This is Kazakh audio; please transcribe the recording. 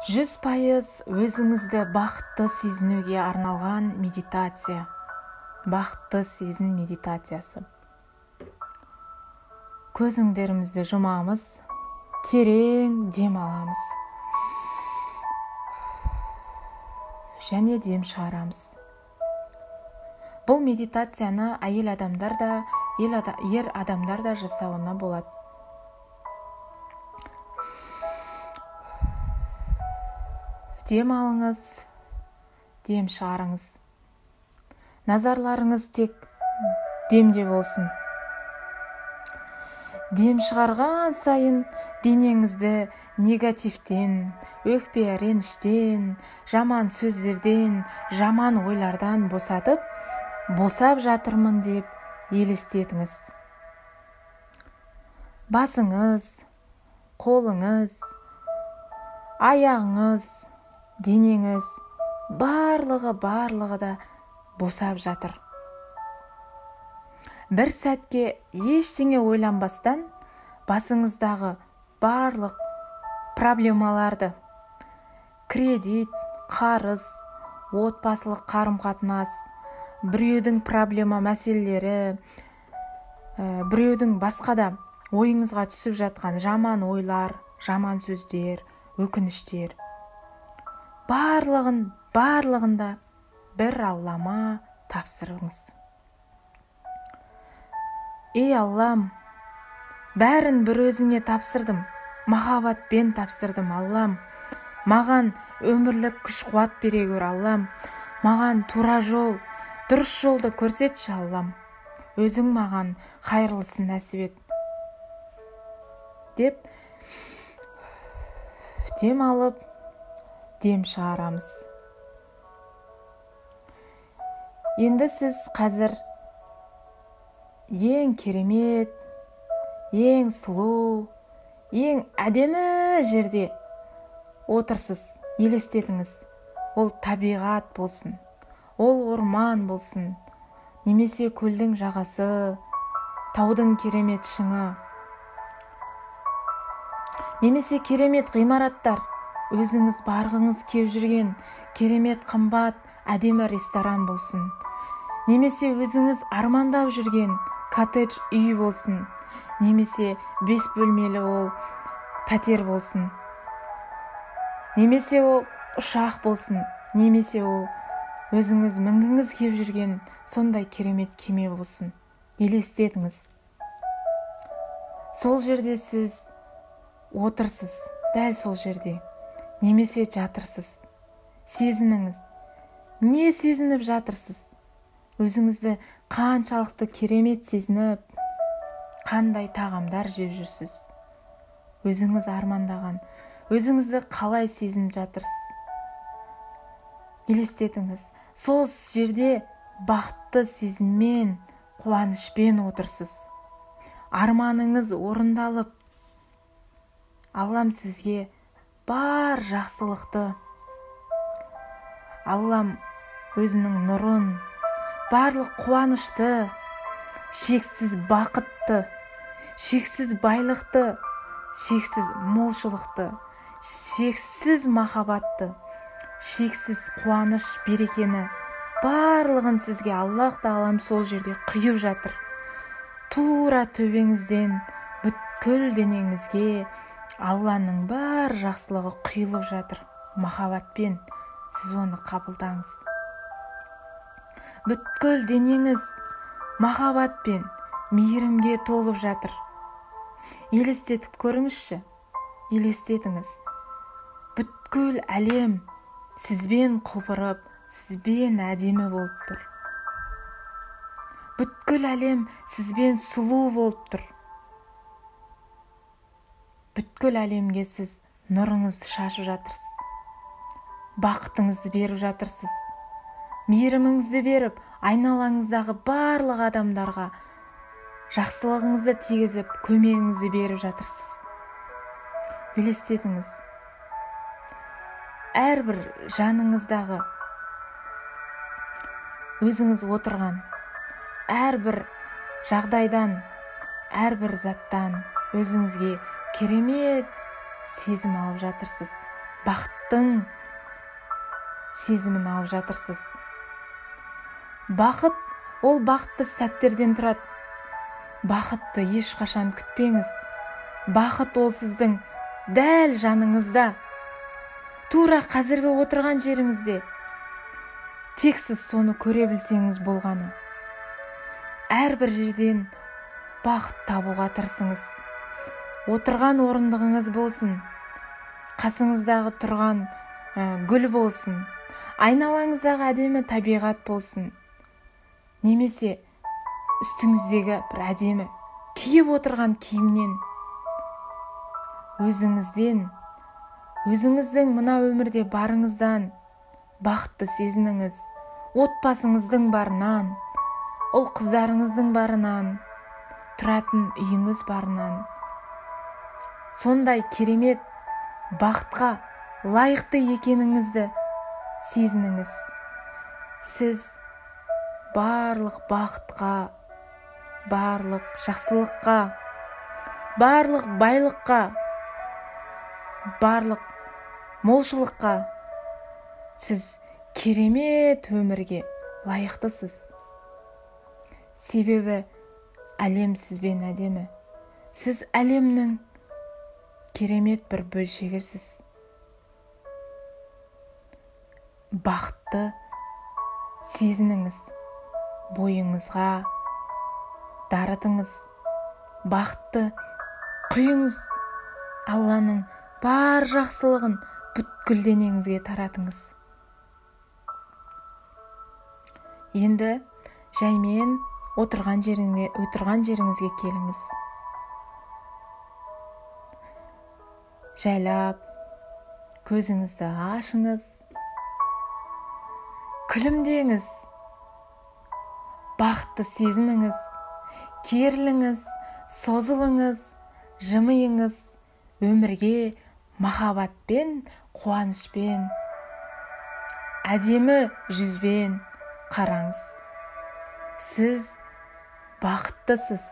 100% өзіңізді бақытты сезінуге арналған медитация. Бақытты сезін медитациясы. Көзіңдерімізді жұмамыз, терең дем аламыз. Және дем шығарамыз. Бұл медитацияны әйел адамдар да, ер адамдар да жасауына болады. Дем алыңыз, дем шығарыңыз. Назарларыңыз тек демде болсын. Дем шығарған сайын денеңізді негативтен, өкпе реніштен, жаман сөздерден, жаман ойлардан босап жатырмын деп елестетіңіз. Басыңыз, қолыңыз, аяғыңыз, денеңіз барлығы да босап жатыр. Бір сәтке ештеңе ойланбастан басыңыздағы барлық проблемаларды, кредит, қарыз, отбасылық қарым-қатынас, біреудің проблема мәселелері, біреудің басқа да ойыңызға түсіп жатқан жаман ойлар, жаман сөздер, өкініштер, барлығында бір Аллама тапсырыңыз. Ей Аллам, бәрін бір өзіңе тапсырдым, махаббатпен тапсырдым Аллам. Маған өмірлік күш-қуат бере көр Аллам. Маған тура жол, дұрыс жолды көрсетші Аллам. Өзің маған қайырлысын нәсіп ет. Деп дем алып, дем шығарамыз. Енді сіз қазір ең керемет, ең сұлу, ең әдемі жерде отырсыз. Елестетіңіз. Ол табиғат болсын, ол орман болсын, немесе көлдің жағасы, таудың керемет шыңы, немесе керемет ғимараттар, өзіңіз барғыңыз кеп жүрген керемет қымбат әдемі ресторан болсын, немесе өзіңіз армандап жүрген коттедж үй болсын, немесе 5 бөлмелі ол пәтер болсын, немесе ол ұшақ болсын, немесе ол өзіңіз мінгіңіз кеп жүрген сондай керемет кеме болсын. Елестетіңіз. Сол жерде сіз отырсыз, дәл сол жерде, немесе жатырсыз. Сезініңіз. Не сезініп жатырсыз? Өзіңізді қаншалықты керемет сезініп, қандай тағамдар жеп жүрсіз? Өзіңіз армандаған, өзіңізді қалай сезініп жатырсыз? Елестетіңіз. Сол жерде бақытты сезіммен, қуанышпен отырсыз. Арманыңыз орындалып, Аллам сізге бар жақсылықты, Аллам өзінің нұрын, барлық қуанышты, шексіз бақытты, шексіз байлықты, шексіз молшылықты, шексіз махаббатты, шексіз қуаныш берекені, барлығын сізге Аллах Тағалам сол жерде құйып жатыр. Тура төбеңізден бүткіл денеңізге Алланың бар жақсылығы құйылып жатыр. Махаббатпен сіз оны қабылдаңыз. Бүткіл денеңіз махаббатпен, мейірімге толып жатыр. Елестетіп көріңізші. Елестетіңіз. Бүткіл әлем сізбен құлпырып, сізбен әдемі болып тұр. Бүткіл әлем сізбен сұлу болып тұр. Бүткіл әлемге сіз нұрыңызды шашып жатырсыз. Бақытыңызды беріп жатырсыз. Мейіріміңізді беріп, айналаңыздағы барлық адамдарға жақсылығыңызды тигізіп, көмегіңізді беріп жатырсыз. Елестетіңіз. Әрбір жаныңыздағы өзіңіз отырған әрбір жағдайдан, әрбір заттан өзіңізге керемет сезім алып жатырсыз. бақыттың сезімін алып жатырсыз. Бақыт ол бақытты сәттерден тұрады. Бақытты ешқашан күтпеңіз. Бақыт ол сіздің дәл жаныңызда, тура қазіргі отырған жеріңізде. Тек сіз соны көре білсеңіз болғаны. Әрбір жерден бақыт табуға тырысыңыз. Отырған орындығыңыз болсын, қасыңыздағы тұрған гүл болсын, айналаңыздағы әдемі табиғат болсын, немесе үстіңіздегі бір әдемі киіп отырған киімнен өзіңіздің мына өмірде барыңыздан бақытты сезініңіз. Отбасыңыздың барынан, ұл қыздарыңыздың барынан, тұратын үйіңіз барынан. Сондай керемет бақытқа лайықты екеніңізді сезініңіз. Сіз барлық бақытқа, барлық жақсылыққа, барлық байлыққа, барлық молшылыққа, сіз керемет өмірге лайықтысыз. Себебі әлем сізбен әдемі. Сіз әлемнің керемет бір бөлшегісіз. Бақытты сезініңіз. Бойыңызға дарытыңыз. Бақытты құйыңыз. Алланың бар жақсылығын бүткіл денеңізге таратыңыз. Енді жаймен отырған жеріңізге келіңіз. Жайлап көзіңізді ашыңыз. Күлімдеңіз. Бақытты сезініңіз. Керіліңіз, созылыңыз, жымиыңыз. Өмірге махаббатпен, қуанышпен, әдемі жүзбен қараңыз. Сіз бақыттысыз.